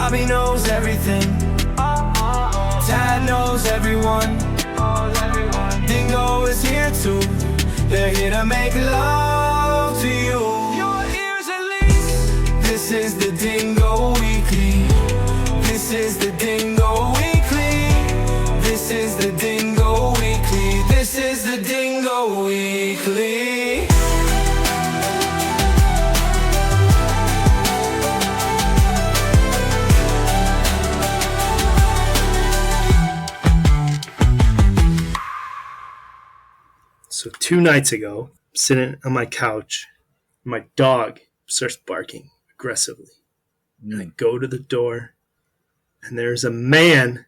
Bobby knows everything. Tad knows everyone. Dingo is here too. They're here to make love to you. Your ears at least. This is the Dingo Weekly. This is the Dingo Weekly. This is the Dingo Weekly. This is the Dingo Weekly. So 2 nights ago, I'm sitting on my couch, my dog starts barking aggressively. And I go to the door, and there's a man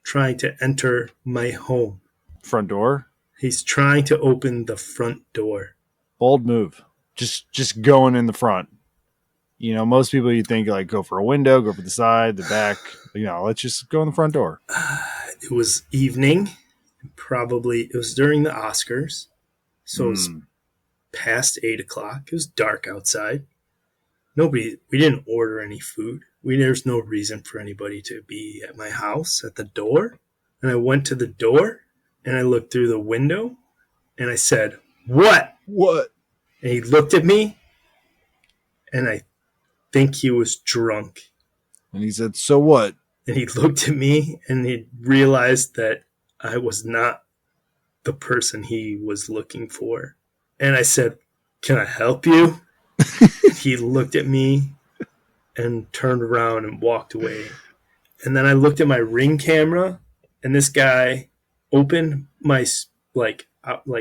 trying to enter my home. Front door? He's trying to open the front door. Bold move. Just going in the front. You know, most people you think like go for a window, go for the side, the back. You know, let's just go in the front door. It was evening. Probably it was during the Oscars, so it was past 8 o'clock. It was dark outside. We didn't order any food. There's no reason for anybody to be at my house at the door. And I went to the door and I looked through the window and I said, "What?" And he looked at me and I think he was drunk. And he said, "So what?" And he looked at me and he realized that I was not the person he was looking for. And I said, "Can I help you?" He looked at me and turned around and walked away. And then I looked at my Ring camera, and this guy opened my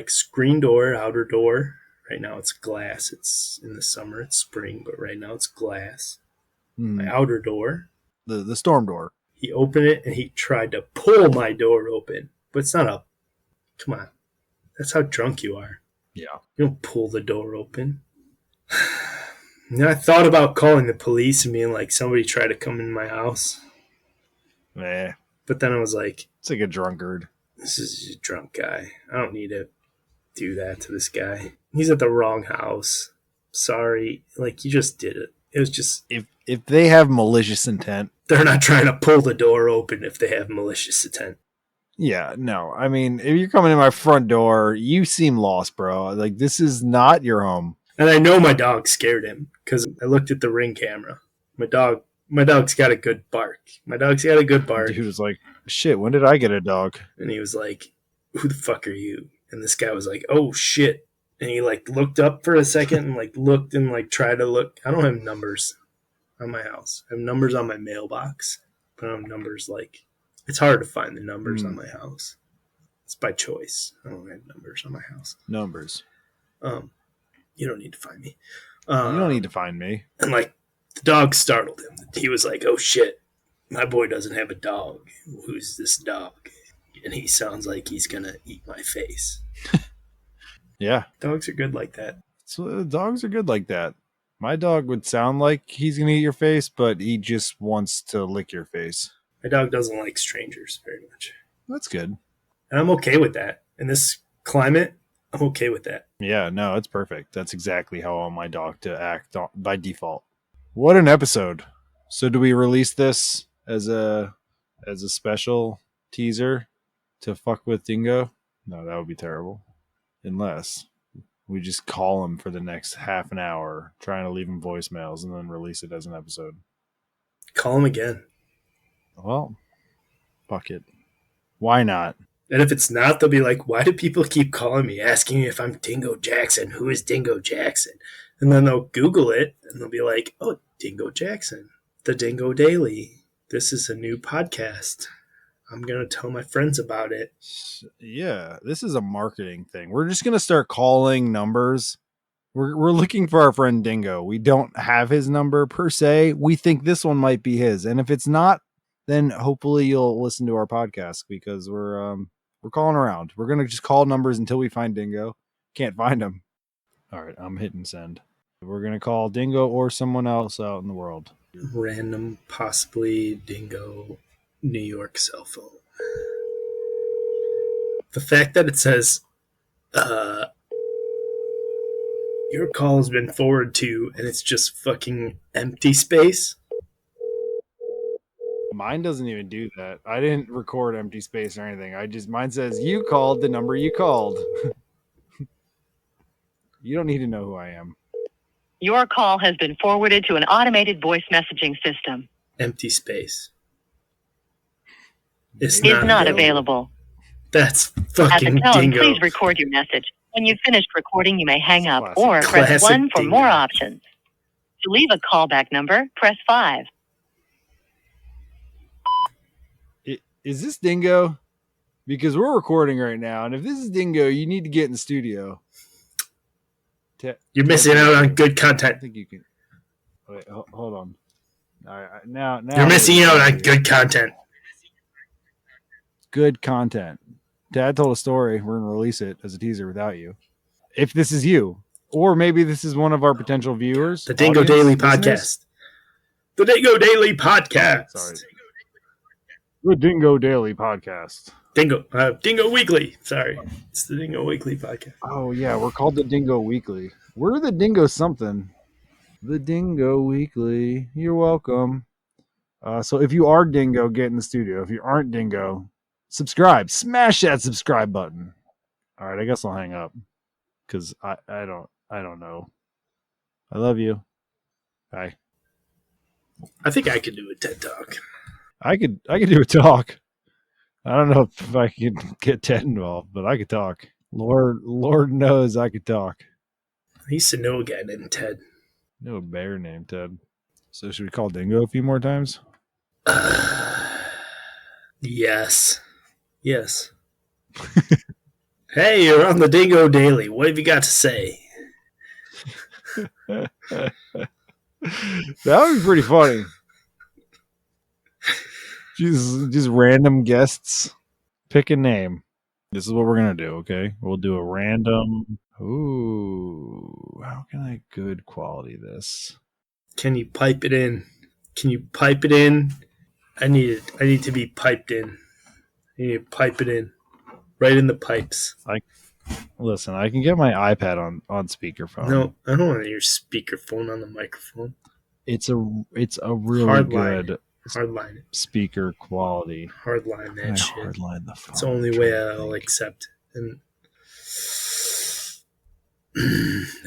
screen door, outer door. Right now it's glass. It's in the summer, it's spring, but right now it's glass. My outer door. The storm door. He opened it and he tried to pull my door open. But it's not come on. That's how drunk you are. Yeah. You don't pull the door open. And I thought about calling the police and being like, somebody tried to come in my house. But then I was like, it's like a drunkard. This is a drunk guy. I don't need to do that to this guy. He's at the wrong house. Sorry. Like, you just did it. It was just... If they have malicious intent... They're not trying to pull the door open if they have malicious intent. Yeah, no. I mean, if you're coming in my front door, you seem lost, bro. Like, this is not your home. And I know my dog scared him because I looked at the Ring camera. My dog's got a good bark. Dude was like, "Shit, when did I get a dog?" And he was like, "Who the fuck are you?" And this guy was like, "Oh, shit." And he, like, looked up for a second and, like, looked and, like, tried to look. I don't have numbers on my house. I have numbers on my mailbox. But I don't have numbers, like... It's hard to find the numbers on my house. It's by choice. I don't have numbers on my house. Numbers. You don't need to find me. You don't need to find me. And, like, the dog startled him. He was like, "Oh, shit. My boy doesn't have a dog. Who's this dog?" And he sounds like he's going to eat my face. Yeah. Dogs are good like that. So dogs are good like that. My dog would sound like he's going to eat your face, but he just wants to lick your face. My dog doesn't like strangers very much. That's good. And I'm okay with that. In this climate, I'm okay with that. Yeah, no, it's perfect. That's exactly how I want my dog to act by default. What an episode. So do we release this as a special teaser to fuck with Dingo? No, that would be terrible. Unless we just call him for the next half an hour, trying to leave him voicemails and then release it as an episode. Call him again. Well, fuck it. Why not? And if it's not, they'll be like, "Why do people keep calling me, asking me if I'm Dingo Jackson? Who is Dingo Jackson?" And then they'll Google it, and they'll be like, "Oh, Dingo Jackson. The Dingo Daily. This is a new podcast. I'm going to tell my friends about it." Yeah, this is a marketing thing. We're just going to start calling numbers. We're looking for our friend Dingo. We don't have his number per se. We think this one might be his. And if it's not, then hopefully you'll listen to our podcast because we're calling around. We're going to just call numbers until we find Dingo. Can't find him. All right, I'm hitting send. We're going to call Dingo or someone else out in the world. Random, possibly Dingo, New York cell phone. The fact that it says, your call has been forwarded to, and it's just fucking empty space. Mine doesn't even do that. I didn't record empty space or anything. Mine says you called the number you called. You don't need to know who I am. Your call has been forwarded to an automated voice messaging system. Empty space. Is not available. That's At the fucking tone, Dingo. please record your message. When you've finished recording, you may hang up Classic. or press Classic 1 for Dingo. more options. To leave a callback number, press 5. Is this Dingo? Because we're recording right now, and if this is Dingo, you need to get in the studio. You're missing out on good I content. think you can. Wait, hold on. All right, now You're missing out on good content. Good content. Dad told a story. We're gonna release it as a teaser without you. If this is you, or maybe this is one of our potential viewers, The Dingo audience, Daily listeners. Podcast. The Dingo Daily Podcast. Sorry. The Dingo Daily Podcast. Dingo Weekly. Sorry. It's the Dingo Weekly Podcast. Oh yeah, we're called the Dingo Weekly. We're the Dingo something. The Dingo Weekly. You're welcome. So if you are Dingo, get in the studio. If you aren't Dingo, subscribe. Smash that subscribe button. All right, I guess I'll hang up because I don't know. I love you. Bye. I think I could do a TED Talk. I could do a talk. I don't know if I could get Ted involved, but I could talk. Lord knows I could talk. I used to know a guy named Ted. I know a bear named Ted. So should we call Dingo a few more times? Yes. Hey, you're on the Dingo Daily. What have you got to say? That would be pretty funny. Just random guests. Pick a name. This is what we're gonna do, okay? We'll do a random. Ooh, how can I good quality this? Can you pipe it in? I need to be piped in. I need to pipe it in. Right in the pipes. Listen, I can get my iPad on speakerphone. No, I don't want your speakerphone on the microphone. It's a really Hardline. good Hardline it. speaker quality. Hardline that shit. Hardline the phone. It's the only way I'll accept. And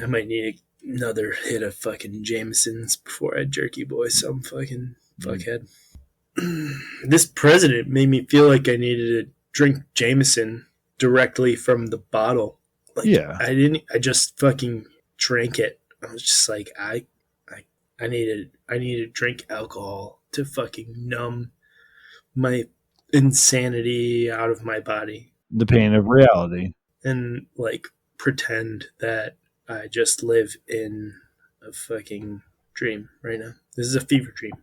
I might need another hit of fucking Jameson's before I jerky boy some fucking fuckhead. This president made me feel like I needed to drink Jameson directly from the bottle. Like, Yeah. I just fucking drank it. I was just like, I need to drink alcohol to fucking numb my insanity out of my body The pain of reality. and like pretend that I just live in a fucking dream right now. This is a fever dream.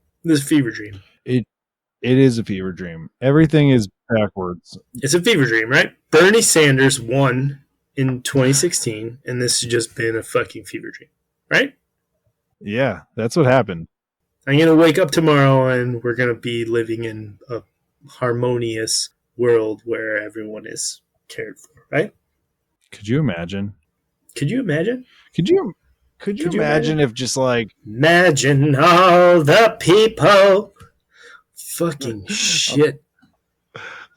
It is a fever dream. Everything is backwards. It's a fever dream, right? Bernie Sanders won in 2016, and this has just been a fucking fever dream, right? Yeah, that's what happened. I'm going to wake up tomorrow, and we're going to be living in a harmonious world where everyone is cared for, right? Could you imagine? Could you imagine? Could you you imagine if just like Imagine all the people. Fucking shit.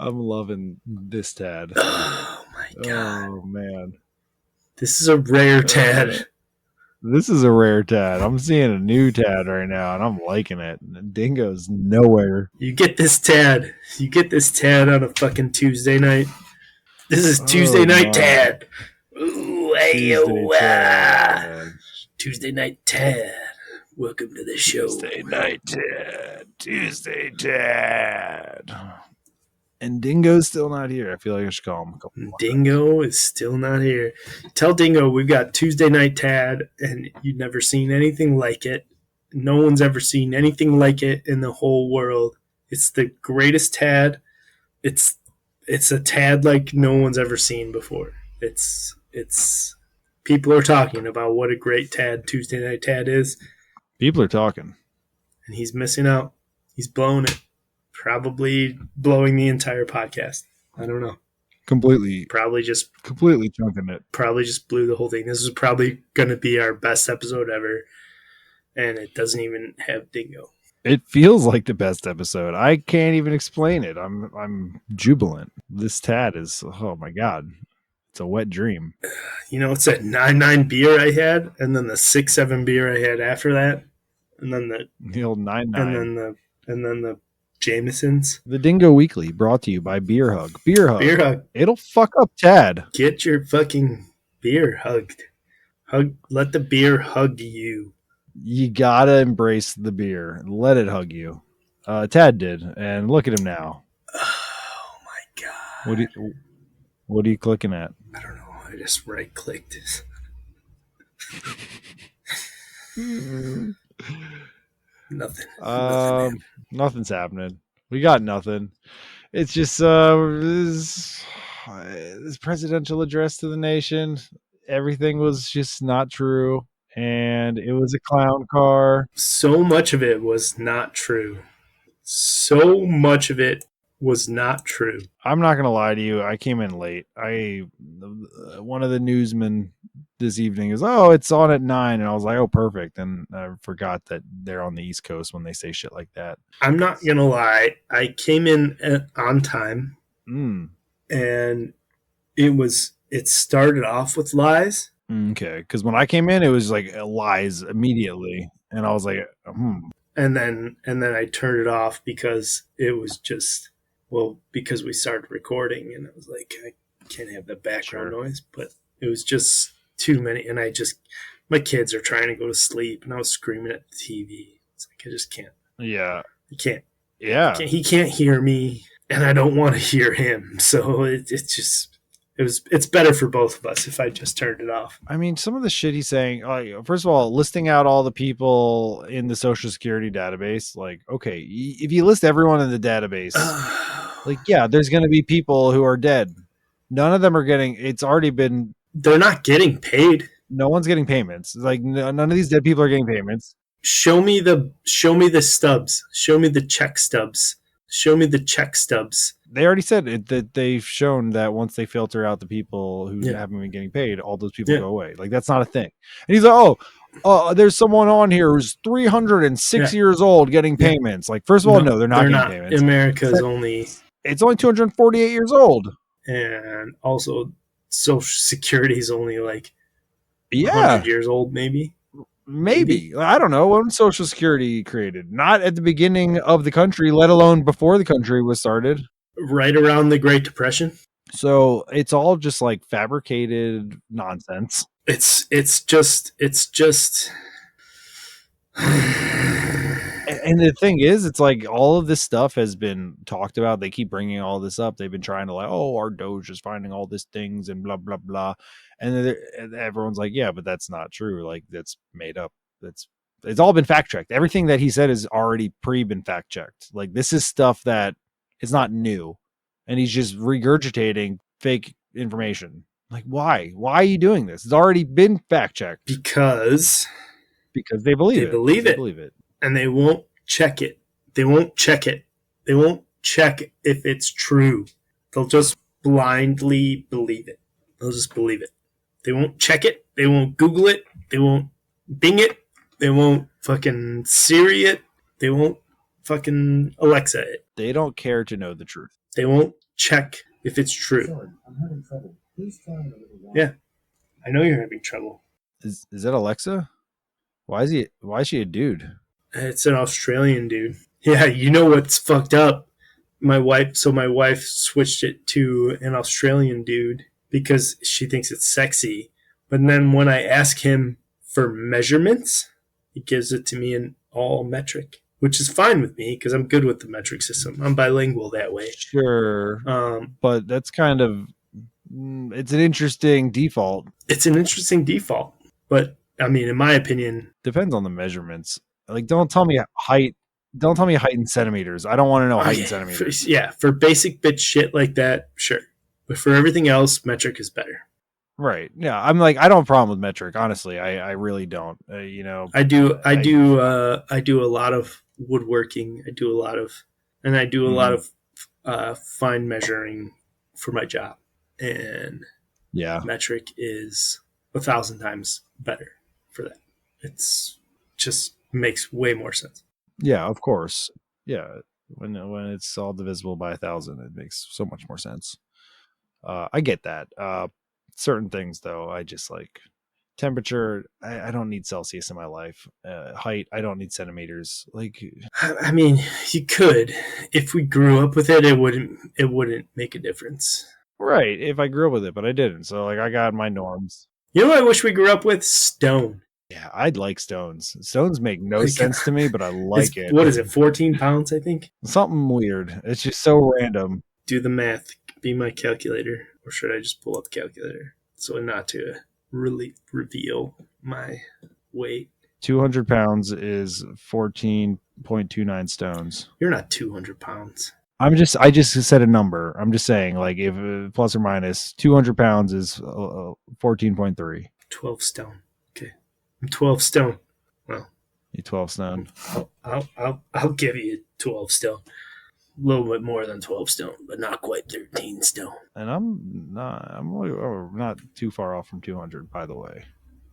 I'm loving this Tad. Oh, my God. Oh man. This is a rare Tad. This is a rare Tad. I'm seeing a new Tad right now and I'm liking it. Dingo's nowhere. You get this Tad. You get this Tad on a fucking Tuesday night. This is Tuesday night my. Tad. Ooh, Tuesday Tad, man. Tuesday night Tad. Welcome to the show. Tuesday night Tad. Tuesday Tad. And Dingo's still not here. I feel like I should call him a couple more. Dingo is still not here. Tell Dingo we've got Tuesday night Tad, and you've never seen anything like it. No one's ever seen anything like it in the whole world. It's the greatest Tad. It's a Tad like no one's ever seen before. It's people are talking about what a great Tad Tuesday night Tad is. People are talking. And he's missing out. He's blowing it. Probably blowing the entire podcast. I don't know. Completely Probably just chunking it. probably just blew the whole thing. This is probably going to be our best episode ever, and it doesn't even have Dingo. It feels like the best episode. I can't even explain it. I'm jubilant. This Tad is, oh my god, it's a wet dream. You know, it's that 9-9 beer I had, and then the 6-7 beer I had after that, and then The old 9-9. and then the Jamesons. The Dingo Weekly, brought to you by Beer Hug. Beer Hug. Beer hug. It'll fuck up Tad. Get your fucking beer hugged. Let the beer hug you. You gotta embrace the beer. Let it hug you. Tad did, and look at him now. Oh my god. What are you clicking at? I don't know. I just right clicked. Nothing. Nothing's happening. We got nothing. It's just this presidential address to the nation. Everything was just not true, and it was a clown car. So much of it was not true. So much of it was not true. I'm not gonna lie to you. I came in late. One of the newsmen this evening is, oh, it's on at 9, and I was like, oh, perfect. And I forgot that they're on the East Coast when they say shit like that. I'm not gonna lie. I came in on time, and it started off with lies. Okay, because when I came in, it was like lies immediately, and I was like, And then I turned it off because it was just because we started recording, and it was like I can't have the background noise, but it was just too many, and my kids are trying to go to sleep, and I was screaming at the TV. It's like I just can't. Yeah, You can't. yeah. He can't hear me, and I don't want to hear him. So it's better for both of us if I just turned it off. I mean, some of the shit he's saying, like, first of all, listing out all the people in the Social Security database, like, okay, if you list everyone in the database, like, yeah, there's going to be people who are dead. None of them are getting, it's already been. They're not getting paid. No one's getting payments. Like, none of these dead people are getting payments. Show me the stubs. Show me the check stubs. Show me the check stubs. They already said it, that they've shown that once they filter out the people who haven't been getting paid, all those people go away. Like, that's not a thing. And he's like, there's someone on here who's 306 years old getting payments. Like, first of all, no, they're not getting payments. America's it's only 248 years old. And also Social Security is only like 100 years old, maybe. I don't know when Social Security created. Not at the beginning of the country, let alone before the country was started. Right around the Great Depression. So it's all just like fabricated nonsense. It's just And the thing is, it's like all of this stuff has been talked about. They keep bringing all this up. They've been trying to, like, oh, our Doge is finding all these things and blah, blah, blah. And then everyone's like, yeah, but that's not true. Like, that's made up. It's all been fact checked. Everything that he said has already been fact checked. Like, this is stuff that is not new. And he's just regurgitating fake information. Like, why? Why are you doing this? It's already been fact checked. Because they believe it. They believe it. And they won't check it. They won't check it. They won't check if it's true. They'll just blindly believe it. They'll just believe it. They won't check it. They won't Google it. They won't Bing it. They won't fucking Siri it. They won't fucking Alexa it. They don't care to know the truth. They won't check if it's true. Sorry, I'm having trouble. Please try a little while. Yeah, I know you're having trouble. Is that Alexa? Why is she a dude? It's an Australian dude. Yeah, you know what's fucked up? My wife switched it to an Australian dude because she thinks it's sexy. But then when I ask him for measurements, he gives it to me in all metric, which is fine with me because I'm good with the metric system. I'm bilingual that way. Sure. But that's kind of, it's an interesting default. It's an interesting default. But, I mean, in my opinion, depends on the measurements. Like, don't tell me height. Don't tell me height in centimeters. I don't want to know height in centimeters. For basic bit shit like that, sure. But for everything else, metric is better. Right. Yeah. I'm like, I don't have a problem with metric. Honestly, I really don't. I do a lot of woodworking. I do a lot of fine measuring for my job, and metric is 1,000 times better for that. It's just makes way more sense. Yeah, of course. Yeah, when it's all divisible by 1,000, it makes so much more sense. I get that. Certain things though, I just like temperature. I don't need Celsius in my life. Height, I don't need centimeters. Like, I mean, you could. If we grew up with it, it wouldn't make a difference. right? If I grew up with it, but I didn't. So like, I got my norms. You know what I wish we grew up with? Stone. Yeah, I'd like stones. Stones make no Like, sense to me, but I like it. What is it, 14 pounds, I think? Something weird. It's just so random. Do the math. Be my calculator. Or should I just pull up the calculator? So not to really reveal my weight. 200 pounds is 14.29 stones. You're not 200 pounds. I just said a number. I'm just saying, like, if plus or minus 200 pounds is 14.3. 12 stone. Okay. I'm 12 stone. Well, you 12 stone. I'll give you 12 stone. A little bit more than 12 stone, but not quite 13 stone. And I'm not too far off from 200, by the way.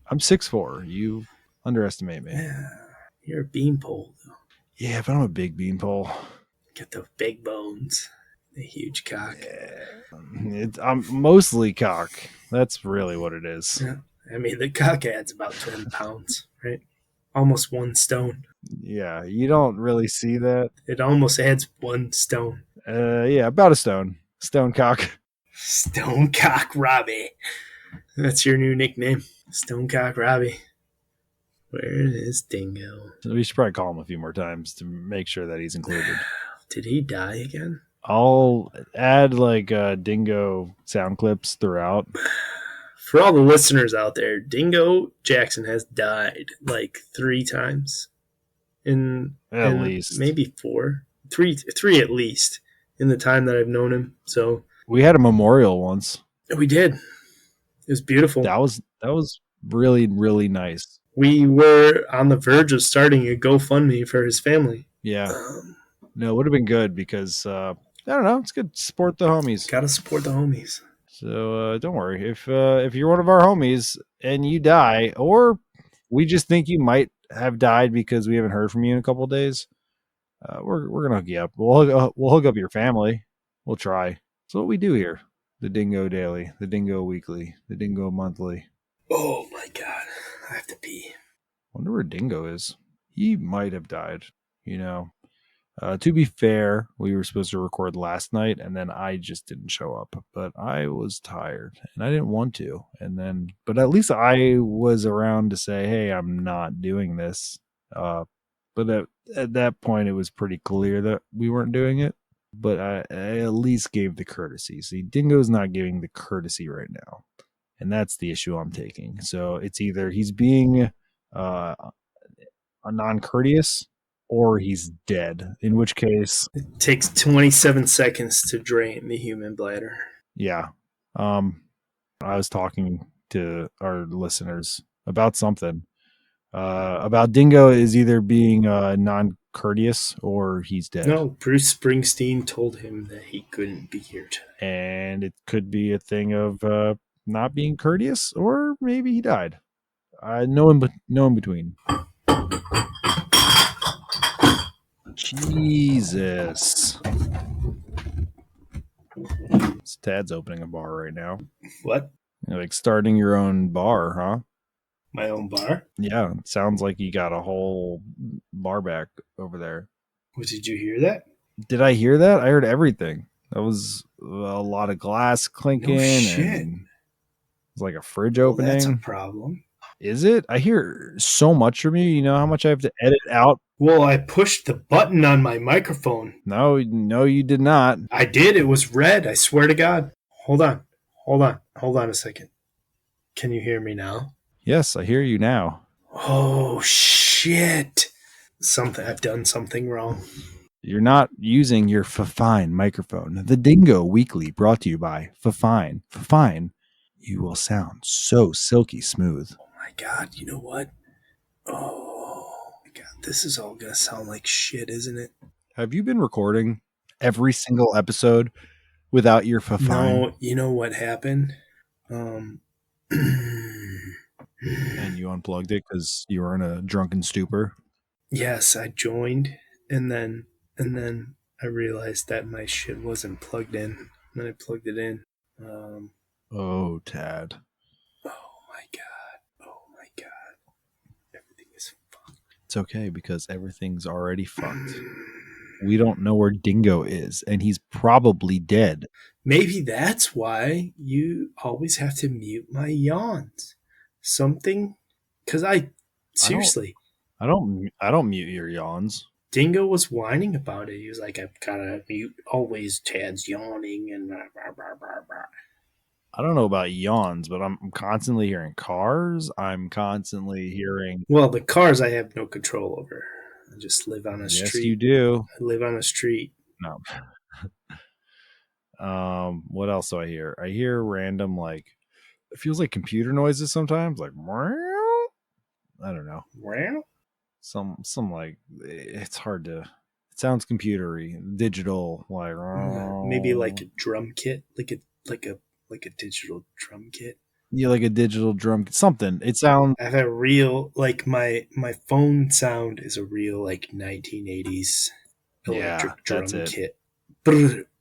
I'm 6'4". You underestimate me. Yeah, you're a beanpole, though. Yeah, but I'm a big beanpole. Get the big bones, the huge cock. Yeah. I'm mostly cock. That's really what it is. Yeah. I mean, the cock adds about 10 pounds, right? Almost 1 stone. Yeah, you don't really see that. It almost adds 1 stone. Yeah, about a stone. Stone cock. Stone cock Robbie. That's your new nickname. Stone cock Robbie. Where is Dingo? We should probably call him a few more times to make sure that he's included. Did he die again? I'll add like Dingo sound clips throughout. For all the listeners out there, Dingo Jackson has died like 3 times. At least. Maybe 4. 3 at least in the time that I've known him. So we had a memorial once. We did. It was beautiful. That was really, really nice. We were on the verge of starting a GoFundMe for his family. Yeah. No, it would have been good because I don't know. It's good to support the homies. Gotta support the homies. So don't worry. If you're one of our homies and you die, or we just think you might have died because we haven't heard from you in a couple of days, we're gonna hook you up. We'll hook up your family. We'll try. That's what we do here. The Dingo Daily, the Dingo Weekly, the Dingo Monthly. Oh my god, I have to pee. Wonder where Dingo is. He might have died. To be fair, we were supposed to record last night, and then I just didn't show up. But I was tired, and I didn't want to. But at least I was around to say, "Hey, I'm not doing this." But at that point, it was pretty clear that we weren't doing it. But I at least gave the courtesy. See, Dingo's not giving the courtesy right now, and that's the issue I'm taking. So it's either he's being a non-courteous, or he's dead, in which case it takes 27 seconds to drain the human bladder. Yeah. I was talking to our listeners about something. About Dingo is either being non-courteous or he's dead. No, Bruce Springsteen told him that he couldn't be here today. And it could be a thing of not being courteous, or maybe he died. No in between. Jesus. Tad's opening a bar right now. What? You're like starting your own bar, huh? My own bar? Yeah, it sounds like you got a whole bar back over there. Did you hear that? Did I hear that? I heard everything. That was a lot of glass clinking. No shit. And it was like a fridge opening. That's a problem. Is it? I hear so much from you. You know how much I have to edit out? Well, I pushed the button on my microphone. No, you did not. I did. It was red. I swear to God. Hold on a second. Can you hear me now? Yes, I hear you now. Oh, shit. I've done something wrong. You're not using your Fafine microphone. The Dingo Weekly, brought to you by Fafine. Fafine, you will sound so silky smooth. Oh my God, you know what? Oh my God, this is all gonna sound like shit, isn't it? Have you been recording every single episode without your Fafine? No, you know what happened? And you unplugged it because you were in a drunken stupor? Yes, I joined, and then I realized that my shit wasn't plugged in. And then I plugged it in. Oh, Tad. Oh my god! Oh my god! Everything is fucked. It's okay because everything's already fucked. We don't know where Dingo is, and he's probably dead. Maybe that's why you always have to mute my yawns. Something, because seriously, I don't mute your yawns. Dingo was whining about it. He was like, "I've gotta mute always Tad's yawning and blah, blah, blah, blah, blah." I don't know about yawns, but I'm constantly hearing cars. I'm constantly hearing. Well, the cars I have no control over. I just live on a Yes, street. you do. I live on a street. No. What else do I hear? I hear random it feels like computer noises sometimes, like meow. I don't know. Well, Some like it's hard to. It sounds computery, digital, like maybe like a drum kit, like a digital drum kit. yeah, like a digital drum, something. It sounds. I have a real like my phone sound is a real like 1980s electric Yeah, that's drum it. kit.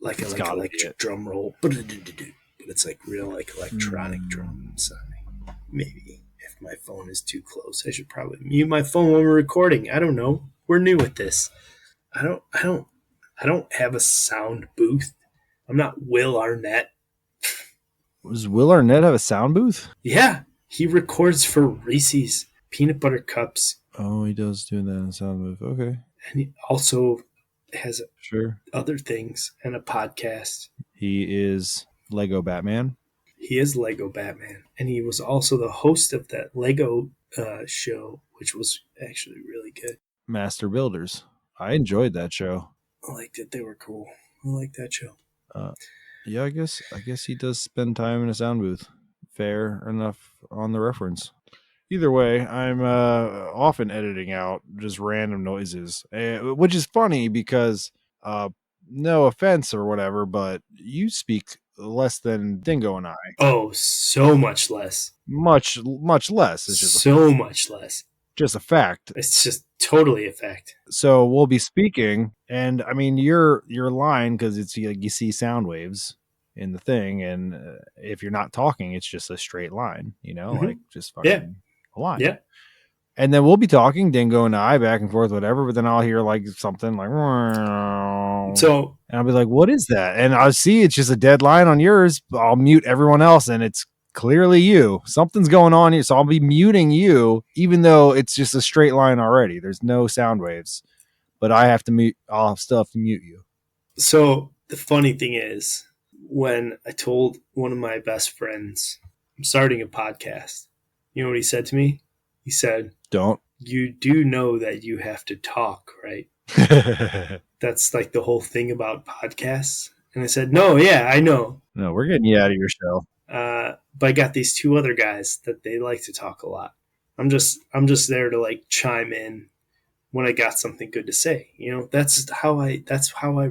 Like It's an gotta be electric it. drum roll. But it's like real like electronic drum sounding. Maybe if my phone is too close, I should probably mute my phone when we're recording. I don't know. We're new at this. I don't have a sound booth. I'm not Will Arnett. Does Will Arnett have a sound booth? Yeah, he records for Reese's peanut butter cups, Oh, he does do that in a sound booth. Okay, and he also has sure. other things and a podcast. He is Lego Batman. He is Lego Batman, and he was also the host of that Lego show, which was actually really good. Master Builders. I enjoyed that show. I liked it; they were cool. I like that show. Yeah, I guess he does spend time in a sound booth. Fair enough on the reference. Either way, I'm often editing out just random noises, which is funny because no offense or whatever, but you speak less than Dingo and I. Oh, so much less. Much less. It's So much less. just a fact. It's just totally a fact. So we'll be speaking, and I mean your line because it's like you see sound waves in the thing, and if you're not talking, it's just a straight line, Mhm. like just fucking Yeah. a line. Yeah. And then we'll be talking, Dingo and I, back and forth, whatever. But then I'll hear like something like, So and I'll be like, "What is that?" And I'll see it's just a dead line on yours. I'll mute everyone else, and it's clearly you. Something's going on here, so I'll be muting you, even though it's just a straight line already. There's no sound waves, but I have to mute. I'll still have to mute you. So the funny thing is, when I told one of my best friends I'm starting a podcast, you know what he said to me? He said, Don't. "You do know that you have to talk, right? That's like the whole thing about podcasts." And I said, "No, yeah, I know. No, we're getting you out of your show. But I got these two other guys that they like to talk a lot. I'm just there to like chime in when I got something good to say. You know, that's how I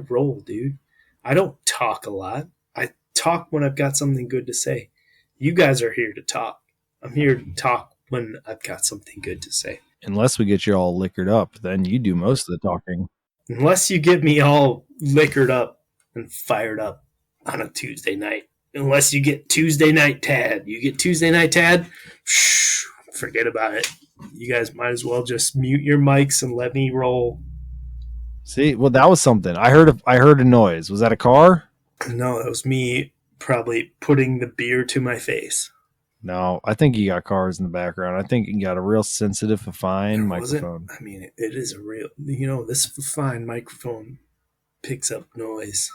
roll, dude. I don't talk a lot. I talk when I've got something good to say. You guys are here to talk. I'm here to talk when I've got something good to say. Unless we get you all liquored up, then you do most of the talking. Unless you get me all liquored up and fired up on a Tuesday night. Unless you get Tuesday night Tad. You get Tuesday night Tad, shh, forget about it. You guys might as well just mute your mics and let me roll. See, well, that was something. I heard a noise. Was that a car? No, that was me probably putting the beer to my face. No, I think you got cars in the background. I think you got a real sensitive, fine microphone. I mean, it is a real, this fine microphone picks up noise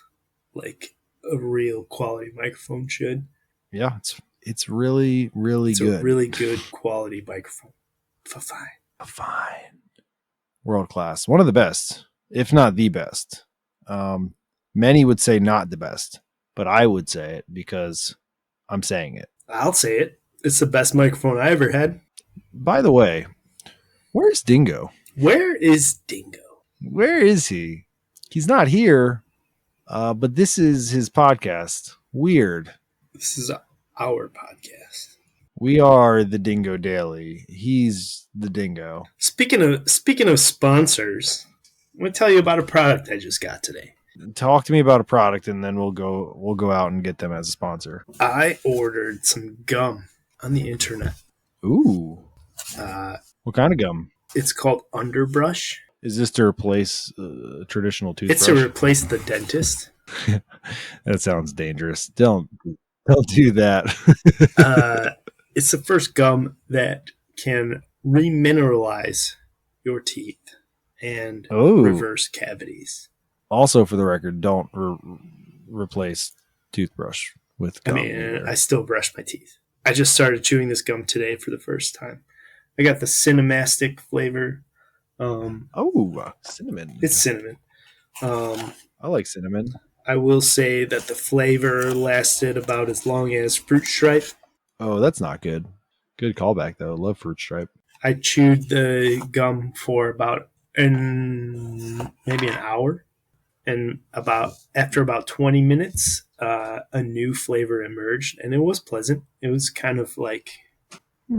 like a real quality microphone should. Yeah, it's really, really It's good. a really good quality microphone. Fine. World class. One of the best, if not the best. Many would say not the best, but I would say it because I'm saying it. I'll say it. It's the best microphone I ever had. By the way, where's Dingo? Where is Dingo? Where is he? He's not here, but this is his podcast. Weird. This is our podcast. We are the Dingo Daily. He's the Dingo. Speaking of sponsors, I'm gonna tell you about a product I just got today. Talk to me about a product, and then we'll go out and get them as a sponsor. I ordered some gum on the internet. Ooh, what kind of gum? It's called Underbrush. Is this to replace traditional toothbrush? It's to replace the dentist. That sounds dangerous. Don't do that. It's the first gum that can remineralize your teeth and reverse cavities. Also, for the record, don't replace toothbrush with gum. I still brush my teeth. I just started chewing this gum today for the first time. I got the cinemastic flavor. Cinnamon. It's cinnamon. I like cinnamon. I will say that the flavor lasted about as long as Fruit Stripe. Oh, that's not good. Good callback, though. Love Fruit Stripe. I chewed the gum for about maybe an hour. And after about 20 minutes, a new flavor emerged, and it was pleasant. It was kind of like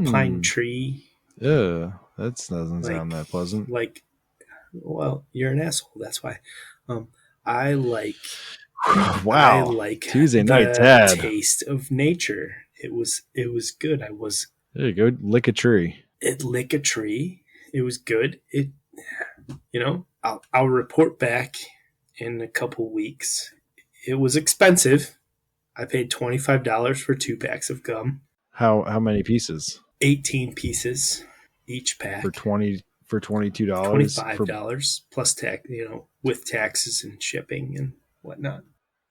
pine tree. Yeah, that doesn't sound that pleasant. Like, well, you're an asshole. That's why. I like. Wow. I like Tuesday the night dad. Taste of nature. It was good. There you go. Lick a tree. It lick a tree. It was good. I'll report back in a couple weeks. It was expensive. I paid $25 for 2 packs of gum. How many pieces? 18 pieces each pack. For $22. $25 plus tax, with taxes and shipping and whatnot.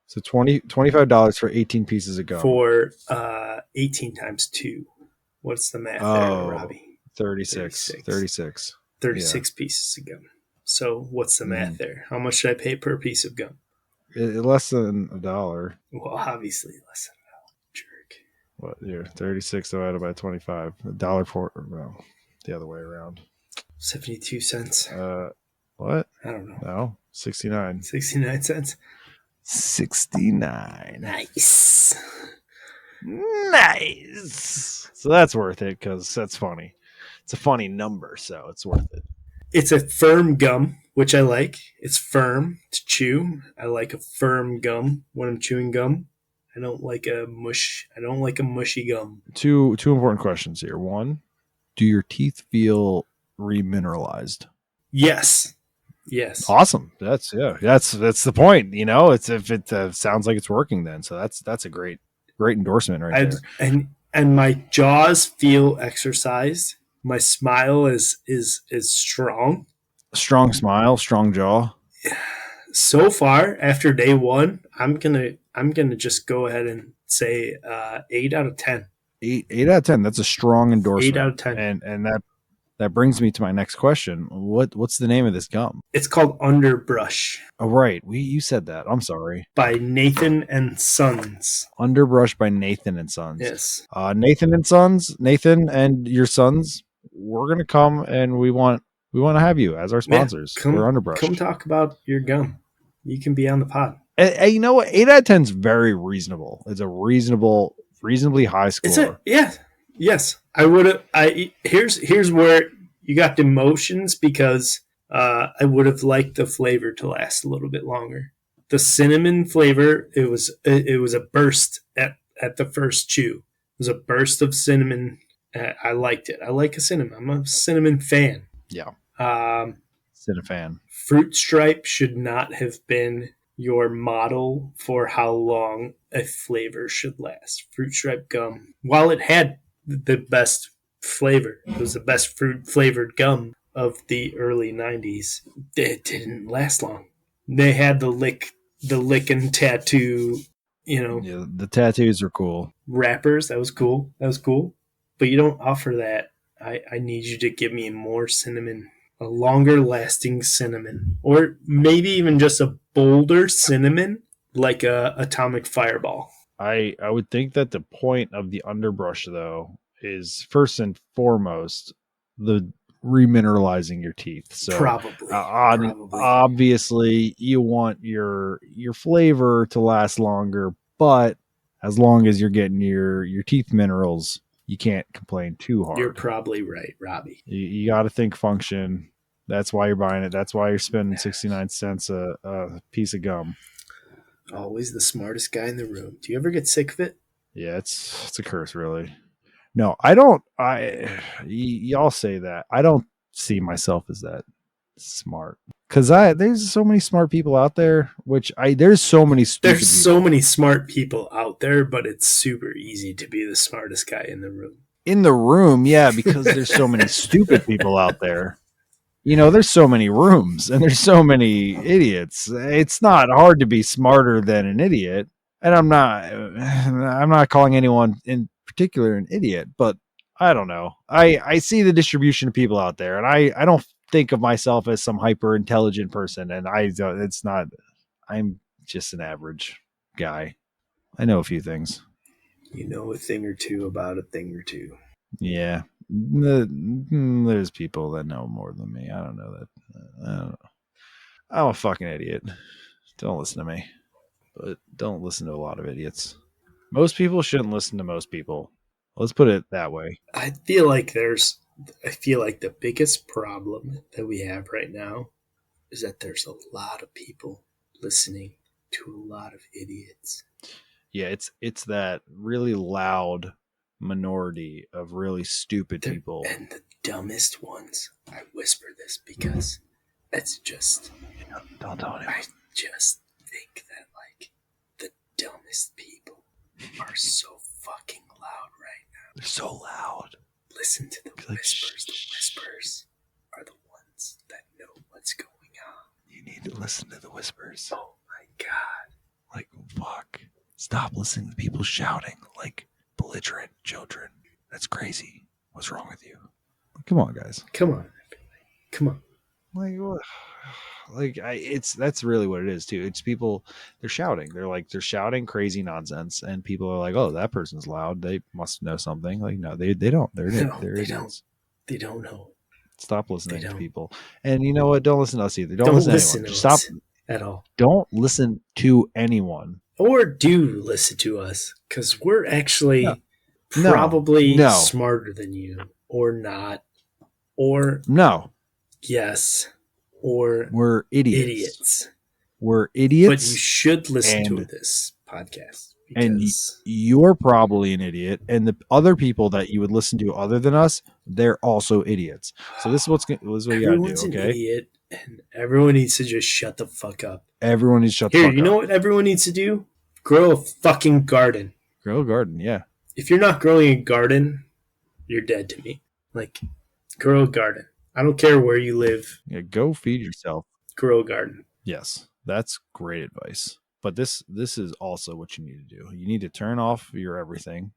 So $25 for 18 pieces of gum. For 18 times 2. What's the math there, Robbie? 36 pieces of gum. So what's the math there? How much should I pay per piece of gum? Less than $1. Well, obviously less than $1. Jerk. What? Here, 36 divided by 25. $1 for the other way around. 72 cents. What? I don't know. No, 69. 69 cents. 69. Nice. So that's worth it because that's funny. It's a funny number, so it's worth it. It's a firm gum, which I like. It's firm to chew. I like a firm gum when I'm chewing gum. I don't like a mushy gum. Two important questions here. One, do your teeth feel remineralized? Yes. Awesome. That's the point. It's if it sounds like it's working, then so that's a great endorsement right there. And my jaws feel exercised. My smile is strong. Strong smile, strong jaw. So far, after day 1, I'm gonna just go ahead and say 8 out of 10. 8 out of 10. That's a strong endorsement. 8 out of 10. And that brings me to my next question. What's the name of this gum? It's called Underbrush. Oh, right. You said that. I'm sorry. By Nathan and Sons. Underbrush by Nathan and Sons. Yes. Nathan and your sons. We're gonna come and we want to have you as our sponsors. We're Underbrush. Come talk about your gum. You can be on the pod. And you know what? 8 out of 10 is very reasonable. It's a reasonably high score. Yes. I would have. Here's where you got demotions because I would have liked the flavor to last a little bit longer. The cinnamon flavor, it was a burst at the first chew. It was a burst of cinnamon. I liked it. I like a cinnamon. I'm a cinnamon fan. Yeah. Cinnafan. Fruit Stripe should not have been your model for how long a flavor should last. Fruit Stripe gum, while it had the best flavor, it was the best fruit flavored gum of the early 90s. It didn't last long. They had the lick and tattoo, Yeah, the tattoos are cool. Wrappers. That was cool. But you don't offer that. I need you to give me more cinnamon, a longer lasting cinnamon, or maybe even just a bolder cinnamon, like a atomic fireball. I would think that the point of the underbrush, though, is first and foremost the remineralizing your teeth. So probably. Obviously, you want your flavor to last longer, but as long as you're getting your teeth minerals you can't complain too hard. You're probably right, Robbie. You got to think function. That's why you're buying it. That's why you're spending 69 cents a piece of gum. Always the smartest guy in the room. Do you ever get sick of it? Yeah, it's a curse, really. No, I don't. Y'all say that. I don't see myself as that smart because there's so many smart people out there. There's so many stupid. There's so many smart people out there, but it's super easy to be the smartest guy in the room. In the room, yeah, because there's so many stupid people out there. You know, there's so many rooms and there's so many idiots. It's not hard to be smarter than an idiot. And I'm not calling anyone in particular an idiot, but I don't know. I see the distribution of people out there, and I don't think of myself as some hyper intelligent person. And I'm just an average guy. I know a few things. You know a thing or two about a thing or two. Yeah. There's people that know more than me. I don't know that. I don't know. I'm a fucking idiot. Don't listen to me. But don't listen to a lot of idiots. Most people shouldn't listen to most people. Let's put it that way. I feel like the biggest problem that we have right now is that there's a lot of people listening to a lot of idiots. Yeah, it's that really loud minority of really stupid people. And the dumbest ones. I whisper this because it's just... Don't tell anyone. I just think that, like, the dumbest people are so fucking loud right now. They're so loud. Listen to the whispers. The whispers are the ones that know what's going on. You need to listen to the whispers. Oh my God. Like, fuck. Stop listening to people shouting like belligerent children. That's crazy. What's wrong with you? Come on, guys. Come on, everybody. Come on. Like, what? That's really what it is too. It's people, they're shouting. They're shouting crazy nonsense, and people are like, "Oh, that person's loud. They must know something." Like, no, they don't. They're idiots. They don't know. Stop listening to people. And you know what? Don't listen to us either. Don't listen listen to anyone. to Stop us at all. Don't listen to anyone. Or do listen to us, because we're actually No. probably No. smarter than you, or not, or No, yes, or we're idiots. idiots. We're idiots. But you should listen to and- this podcast. And Because you're probably an idiot, and the other people that you would listen to other than us, they're also idiots. So this is what you gotta everyone's do, an okay? idiot, and everyone needs to just shut the fuck up. Everyone needs to shut the Here, fuck you know up. what everyone needs to do? Grow a fucking garden. Grow a garden, yeah. If you're not growing a garden, you're dead to me. Like, grow a garden. I don't care where you live. Yeah, go feed yourself. Grow a garden. Yes, that's great advice. But this is also what you need to do. You need to turn off your everything.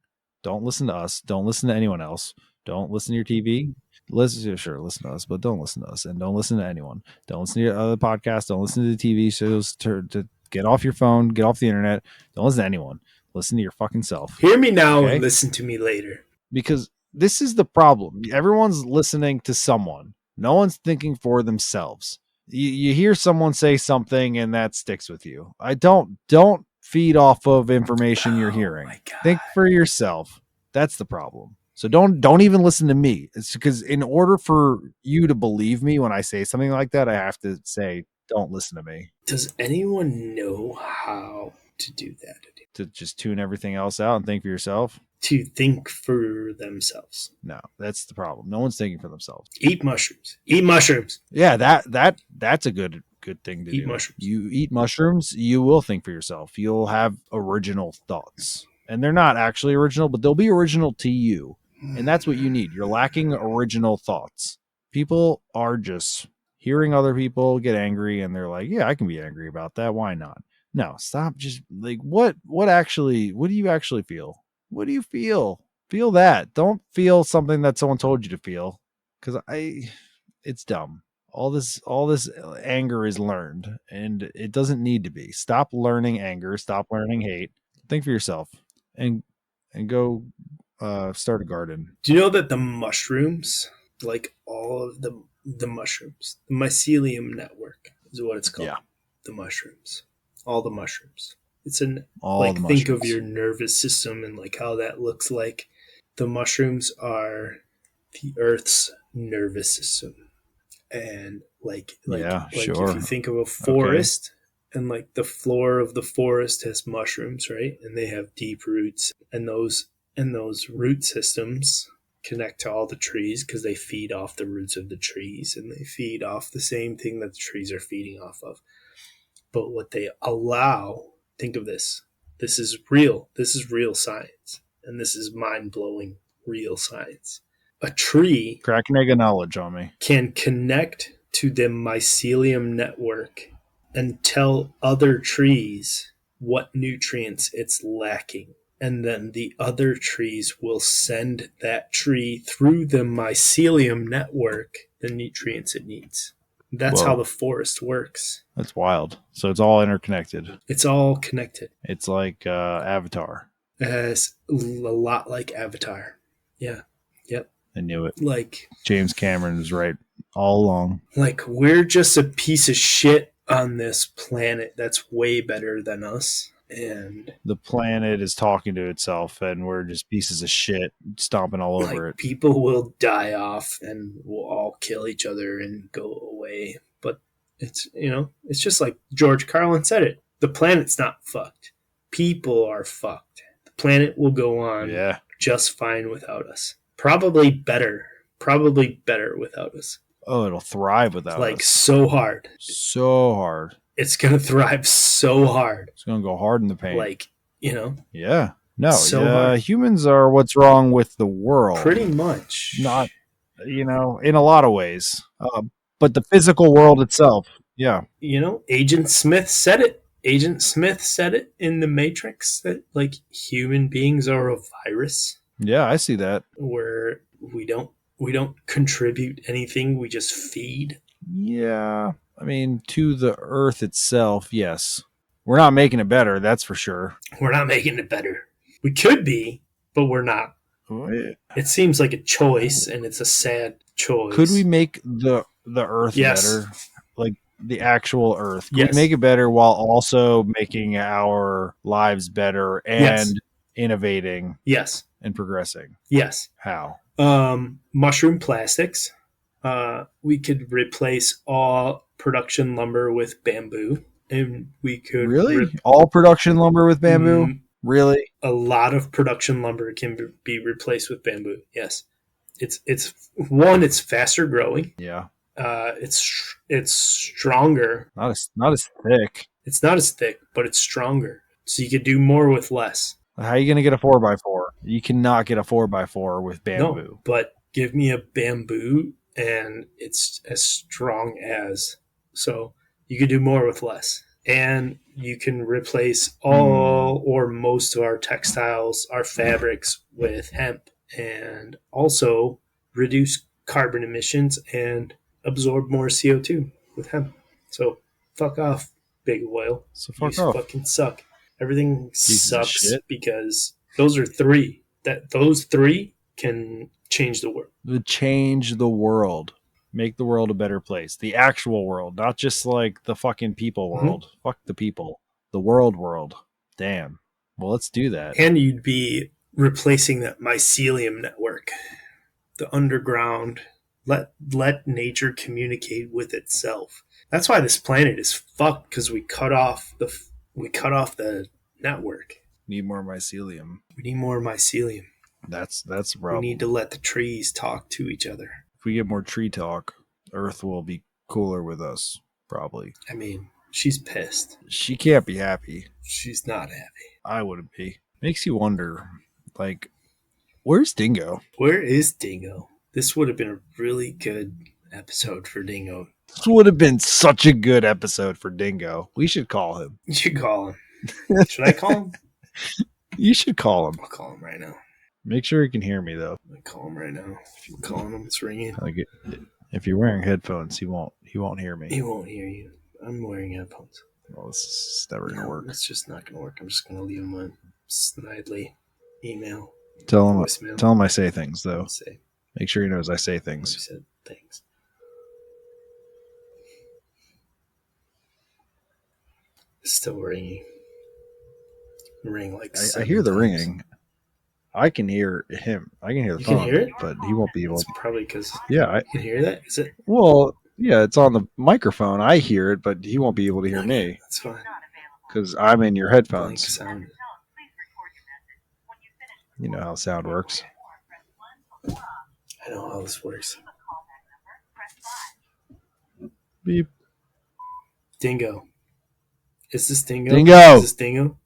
Don't listen to us. Don't listen to anyone else. Don't listen to your TV. Listen to us, but don't listen to us, and don't listen to anyone. Don't listen to your other podcasts. Don't listen to the TV shows. To get off your phone. Get off the internet. Don't listen to anyone. Listen to your fucking self. Hear me now Okay? and listen to me later. Because this is the problem. Everyone's listening to someone. No one's thinking for themselves. You hear someone say something and that sticks with you. I don't feed off of information you're hearing. My God. Think for yourself. That's the problem. So don't even listen to me. It's because in order for you to believe me when I say something like that, I have to say, don't listen to me. Does anyone know how to do that? To just tune everything else out and think for yourself. To think for themselves. No, that's the problem. No one's thinking for themselves. Eat mushrooms. Eat mushrooms. Yeah, that's a good thing to Eat do. mushrooms. You eat mushrooms, you will think for yourself. You'll have original thoughts. And they're not actually original, but they'll be original to you. And that's what you need. You're lacking original thoughts. People are just hearing other people get angry and they're like, yeah, I can be angry about that. Why not? No, stop. Just like, what do you actually feel? What do you feel? Feel that. Don't feel something that someone told you to feel. Cause it's dumb. All this anger is learned and it doesn't need to be. Stop learning anger. Stop learning hate. Think for yourself and go start a garden. Do you know that the mushrooms, like all of the mushrooms, the Mycelium network is what it's called. Yeah. The mushrooms. All the mushrooms. It's All like the think of mushrooms. your nervous system and like how that looks like. the mushrooms are the Earth's nervous system. And Yeah, if you sure. think of a forest, and like the floor of the forest has mushrooms, right? And they have deep roots, and those root systems connect to all the trees because they feed off the roots of the trees, and they feed off the same thing that the trees are feeding off of. But what they allow, think of this. This is real. This is real science. And this is mind-blowing real science. A tree Crack an egg of knowledge on me. can connect to the mycelium network and tell other trees what nutrients it's lacking. And then the other trees will send that tree through the mycelium network the nutrients it needs. That's Whoa. how the forest works. That's wild. So it's all interconnected. It's all connected. It's like Avatar. It's a lot like Avatar. Yeah. Yep. I knew it. Like James Cameron was right all along. Like we're just a piece of shit on this planet that's way better than us. And The planet is talking to itself, and we're just pieces of shit stomping all over it. People will die off and we'll all kill each other and go away. But it's, it's just like George Carlin said it. The planet's not fucked. People are fucked. The planet will go on just fine without us. Probably better without us. Oh, it'll thrive without us. So hard. So hard. It's going to thrive so hard. It's going to go hard in the paint. Yeah. No, hard. Humans are what's wrong with the world. Pretty much. Not, in a lot of ways. But the physical world itself, yeah. Agent Smith said it. Agent Smith said it in The Matrix that, human beings are a virus. Yeah, I see that. Where we don't contribute anything. We just feed. Yeah. I mean, to the earth itself, yes. We're not making it better, that's for sure. We're not making it better. We could be, but we're not. It seems like a choice, and it's a sad choice. Could we make the earth better? Like the actual earth? Could we make it better while also making our lives better and innovating? Yes. And progressing? Yes. How? Mushroom plastics. We could replace all production lumber with bamboo, and we could all production lumber with bamboo. Really, a lot of production lumber can be replaced with bamboo. Yes, it's faster growing. Yeah, it's stronger. Not as thick. It's not as thick, but it's stronger. So you could do more with less. How are you going to get a 4x4? You cannot get a 4x4 with bamboo. No, but give me a bamboo and it's as strong as. So you could do more with less. And you can replace all or most of our textiles, our fabrics with hemp, and also reduce carbon emissions and absorb more CO2 with hemp. So fuck off, big oil. So fuck you off. Fucking suck. Everything Pieces of sucks shit. because those are three. Those three can change the world. Change the world. Make the world a better place. The actual world, not just like the fucking people world. Mm-hmm. Fuck the people. The world. Damn. Well, let's do that. And you'd be replacing that mycelium network. The underground. Let nature communicate with itself. That's why this planet is fucked, because we cut off the network. Need more mycelium. We need more mycelium. That's a problem. We need to let the trees talk to each other. If we get more tree talk, Earth will be cooler with us, probably. I mean, she's pissed. She can't be happy. She's not happy. I wouldn't be. Makes you wonder, where's Dingo? Where is Dingo? This would have been a really good episode for Dingo. This would have been such a good episode for Dingo. We should call him. You should call him. Should I call him? You should call him. I'll call him right now. Make sure he can hear me, though. I call him right now. If you're calling him, it's ringing. If you're wearing headphones, he won't hear me. He won't hear you. I'm wearing headphones. Well, this is never going to work. It's just not going to work. I'm just going to leave him a snidely email. Tell him I say things, though. Say. Make sure he knows I say things. I said things. It's still ringing. Ring like I hear the times. ringing. I can hear him. I can hear the You phone. can hear it? But he won't be able It's to. probably because Yeah. you can hear that. Is it? Well, yeah, it's on the microphone. I hear it, but he won't be able to hear Okay, me that's fine. because I'm in your Blank headphones. sound. You know how sound works. I know how this works. Beep. Dingo. Is this Dingo? Dingo! Is this Dingo?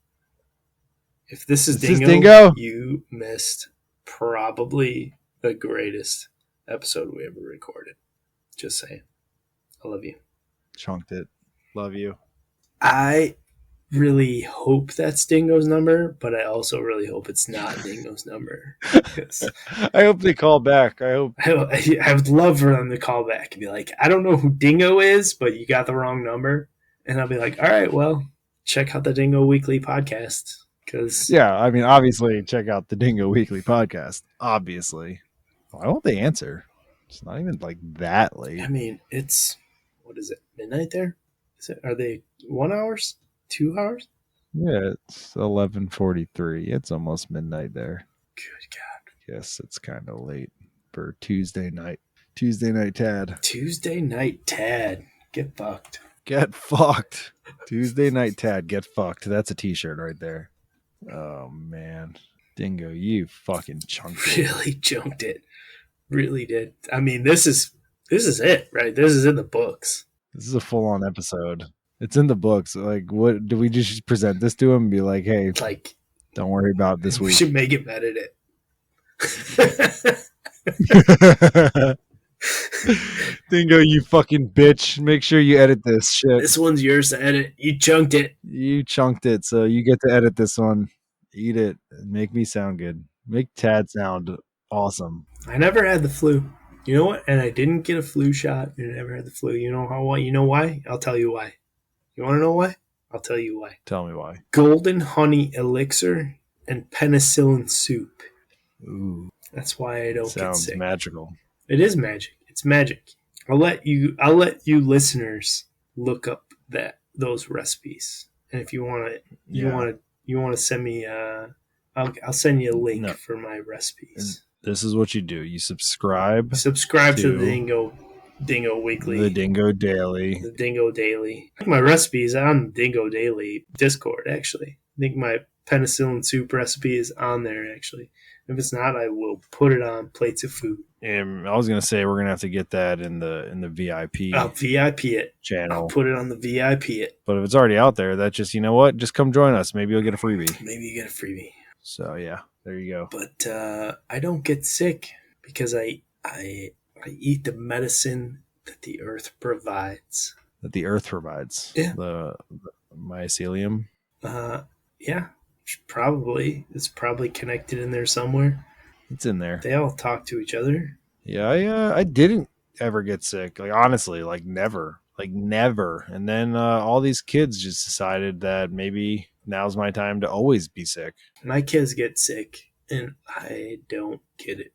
If this is Is this Dingo, Dingo? you missed probably the greatest episode we ever recorded. Just saying. I love you. Chunked it. Love you. I really hope that's Dingo's number, but I also really hope it's not Dingo's number. Because I hope they call back. I hope. I would love for them to call back and be like, I don't know who Dingo is, but you got the wrong number. And I'll be like, all right, well, check out the Dingo Weekly podcast. Because Yeah, I mean, obviously, check out the Dingo Weekly podcast. Obviously. Why won't they answer? It's not even like that late. I mean, it's, what is it, midnight there? Are they 1 hours? 2 hours? Yeah, it's 11:43. It's almost midnight there. Good God. Yes, it's kind of late for Tuesday night. Tuesday night Tad. Tuesday night Tad. Get fucked. Get fucked. Tuesday night Tad. Get fucked. That's a t-shirt right there. Oh, man. Dingo, you fucking chunked it. Really junked it. Really did. I mean, this is it, right? This is in the books. This is a full-on episode. It's in the books. Like, what do we just present this to him and be like, hey, Like, don't worry about this we week? should make it edit it. Dingo, you fucking bitch. Make sure you edit this shit. This one's yours to edit. You chunked it. You chunked it, so you get to edit this one. Eat it. Make me sound good. Make Tad sound awesome. I never had the flu. You know what? And I didn't get a flu shot. I never had the flu. You know how? You know why? I'll tell you why. You want to know why? I'll tell you why. Tell me why. Golden honey elixir and penicillin soup. Ooh, That's why I don't get sounds sick. magical. It is magic. It's magic. I'll let you listeners look up those recipes. And if you want to, you want to send me I'll send you a link for my recipes. This is what you do. You subscribe Subscribe to the Dingo Weekly. The Dingo Daily. The Dingo Daily. I think my recipe is on the Dingo Daily Discord, actually. I think my penicillin soup recipe is on there, actually. If it's not, I will put it on plates of food. And I was gonna say we're gonna have to get that in the VIP I'll VIP it. channel. I'll put it on the VIP it. But if it's already out there, that just, you know what? Just come join us. Maybe you'll get a freebie. Maybe you get a freebie. So yeah, there you go. But I don't get sick because I eat the medicine that the earth provides. That the earth provides. Yeah. The mycelium. Yeah. It's probably connected in there somewhere. It's in there. They all talk to each other. Yeah, I didn't ever get sick. Like, honestly, like never. And then all these kids just decided that maybe now's my time to always be sick. My kids get sick, and I don't get it.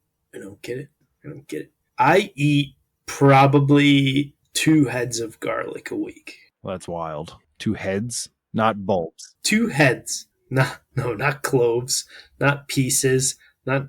I eat probably 2 heads of garlic a week. Well, that's wild. 2 heads, not bulbs. 2 heads. Not cloves, not pieces. I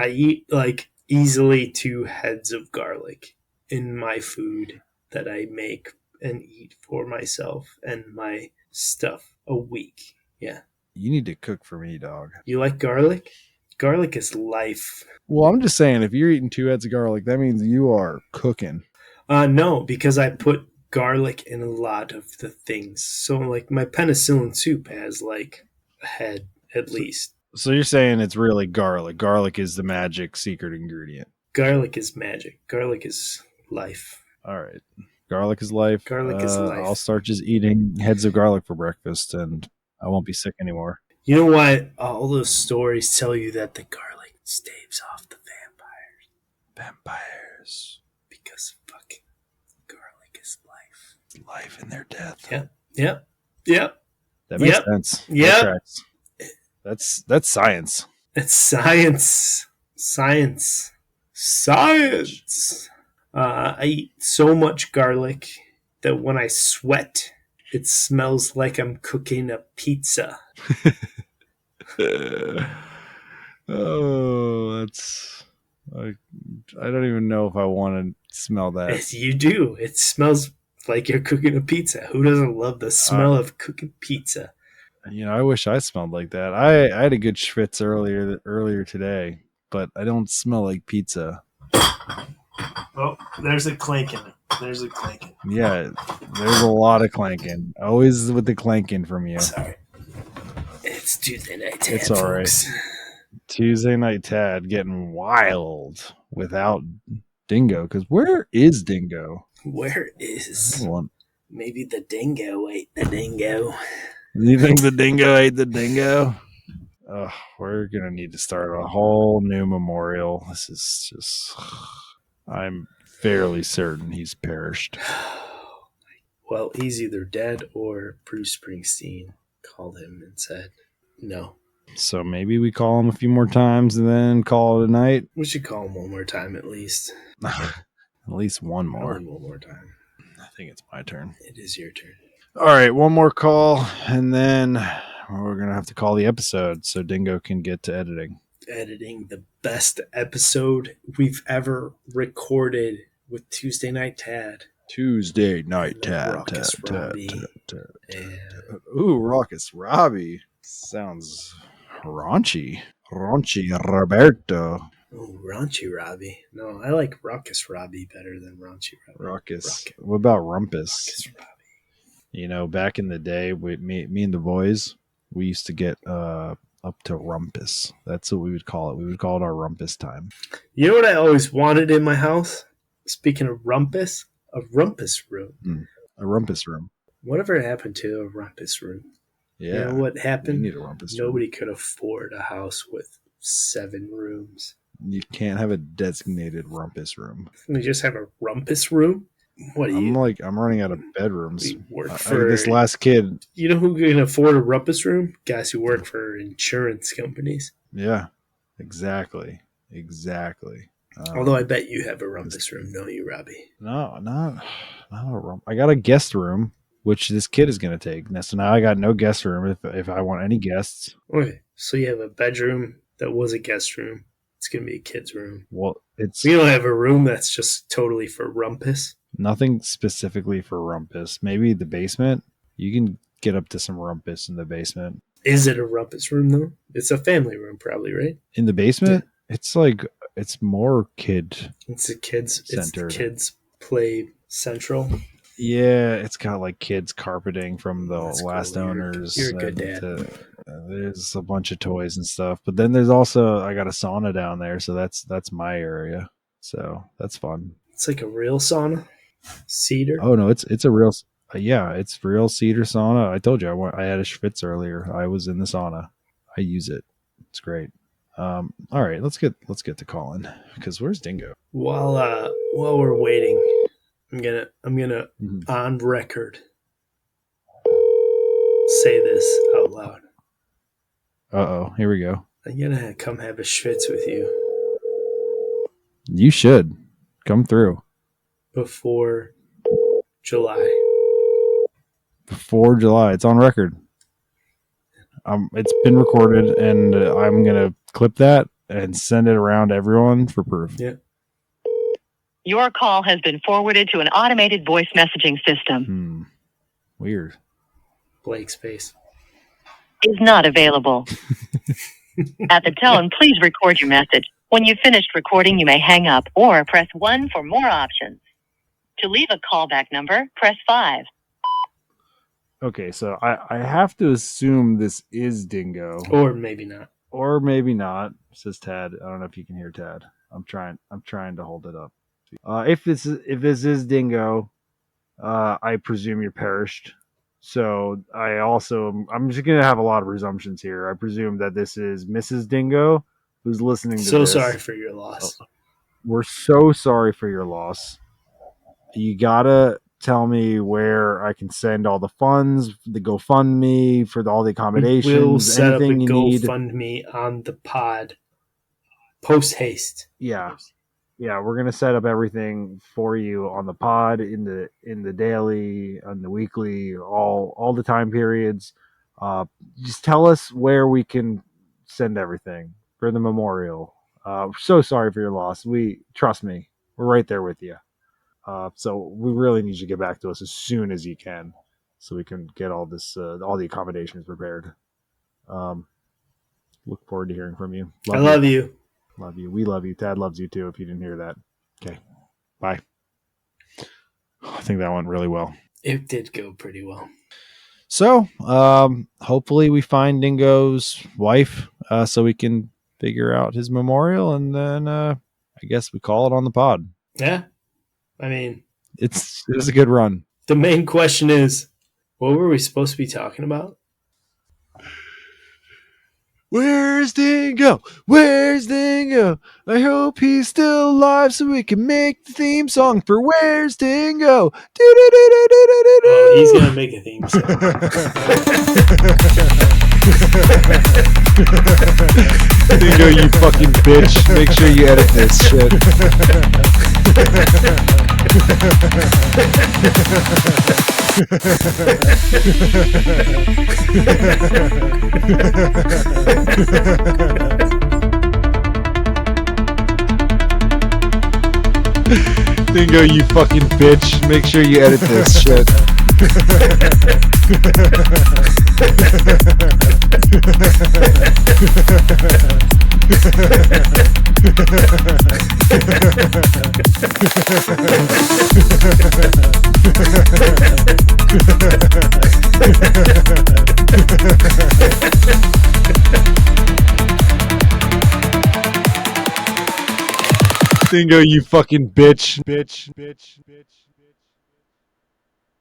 eat like easily 2 heads of garlic in my food that I make and eat for myself and my stuff a week. Yeah. You need to cook for me, dog. You like garlic? Garlic is life. Well, I'm just saying, if you're eating 2 heads of garlic, that means you are cooking. No, because I put garlic in a lot of the things. So, like, my penicillin soup has, like, a head at least. So you're saying it's really garlic. Garlic is the magic secret ingredient. Garlic is magic. Garlic is life. All right. Garlic is life. Garlic is life. I'll start just eating heads of garlic for breakfast, and I won't be sick anymore. You know why all those stories tell you that the garlic staves off the Vampires. because fucking garlic is life. It's life in their death. Yep. That makes Yep. sense. Yep. That tracks. That's science. It's science. I eat so much garlic that when I sweat, it smells like I'm cooking a pizza. Oh, that's. I don't even know if I want to smell that. Yes, you do. It smells like you're cooking a pizza. Who doesn't love the smell of cooking pizza? I wish I smelled like that. I had a good schwitz earlier today, but I don't smell like pizza. Oh, there's a clanking. There's a clanking. Yeah, there's a lot of clanking. Always with the clanking from you. Sorry. It's Tuesday night, Tad, It's all right. folks. Tuesday night Tad getting wild without Dingo. Because where is Dingo? Where is? One. Maybe the dingo ate the dingo. You think the dingo ate the dingo? We're gonna need to start a whole new memorial. This is just. I'm fairly certain he's perished. Well, he's either dead or Bruce Springsteen called him and said no. So maybe we call him a few more times and then call it a night. We should call him one more time at least. At least one more. Only one more time. I think it's my turn. It is your turn. All right, one more call, and then we're going to have to call the episode so Dingo can get to editing. Editing the best episode we've ever recorded with Tuesday Night Tad. Tuesday night, Tad. Raucous Robbie. And Ooh, Raucous Robbie. Sounds raunchy. Raunchy Roberto. oh, Raunchy Robbie. No, I like Raucous Robbie better than Raunchy Robbie. Raucous. What about Rumpus? Raucous Robbie. Back in the day, me and the boys, we used to get up to Rumpus. That's what we would call it. We would call it our Rumpus time. You know what I always wanted in my house? Speaking of Rumpus, a Rumpus room. A Rumpus room. Whatever happened to a Rumpus room? Yeah. You know what happened? You need a Rumpus room. Nobody could afford a house with 7 rooms. You can't have a designated Rumpus room. We just have a Rumpus room? What do you? I'm running out of bedrooms. We work for this last kid. You know who can afford a Rumpus room? Guys who work for insurance companies. Yeah, exactly. Although I bet you have a Rumpus room, don't you, Robbie? No, not a room. I got a guest room, which this kid is going to take. So now I got no guest room if I want any guests. Okay, so you have a bedroom that was a guest room. It's going to be a kid's room. Well, it's You don't have a room that's just totally for Rumpus. nothing specifically for Rumpus. Maybe the basement. You can get up to some Rumpus in the basement. Is it a Rumpus room, though? It's a family room, probably, right? In the basement, it's more kid. It's a kids Centered. It's kids play central. Yeah, it's got like kids carpeting from the That's last cool. owners. You're a good dad. There's a bunch of toys and stuff, but then there's also I got a sauna down there, so that's my area. So that's fun. It's like a real sauna, cedar. Oh no, it's a real it's real cedar sauna. I told you I had a schwitz earlier. I was in the sauna. I use it. It's great. All right, let's get to calling because where's Dingo? While we're waiting, I'm gonna Mhm. on record say this out loud. Here we go. I'm gonna come have a schwitz with you You should come through before July. before July. It's on record. It's been recorded, and I'm gonna clip that and send it around to everyone for proof. Yeah. Your call has been forwarded to an automated voice messaging system. Weird. Blake's face. Is not available. At the tone, please record your message. When you've finished recording, you may hang up or press 1 for more options. To leave a callback number, press 5. Okay, so I have to assume this is Dingo, Or maybe not. or maybe not. Says Tad. I don't know if you can hear Tad. I'm trying to hold it up. If this is Dingo, I presume you're perished. So I'm just gonna have a lot of presumptions here. I presume that this is Mrs. Dingo who's listening to So this. sorry for your loss. We're so sorry for your loss. You gotta tell me where I can send all the funds, the GoFundMe for all the accommodations, We'll set up a anything you need. GoFundMe on the pod. Post haste. Yeah, we're gonna set up everything for you on the pod, in the daily, on the weekly, all the time periods. Just tell us where we can send everything. for the memorial. So sorry for your loss. Trust me, we're right there with you. So we really need you to get back to us as soon as you can, so we can get all the accommodations prepared. Look forward to hearing from you. I love you. Love you. We love you. Dad loves you too. If you didn't hear that, okay. Bye. I think that went really well. It did go pretty well. So, hopefully we find Dingo's wife, so we can figure out his memorial, and then I guess we call it on the pod. Yeah. I mean, It was a good run. The main question is, what were we supposed to be talking about? Where's Dingo? Where's Dingo? I hope he's still alive so we can make the theme song for Where's Dingo? Oh, he's going to make a theme song. Dingo, you fucking bitch. Make sure you edit this shit. Dingo, you fucking bitch. Make sure you edit this shit. Dingo, you fucking bitch. Bitch.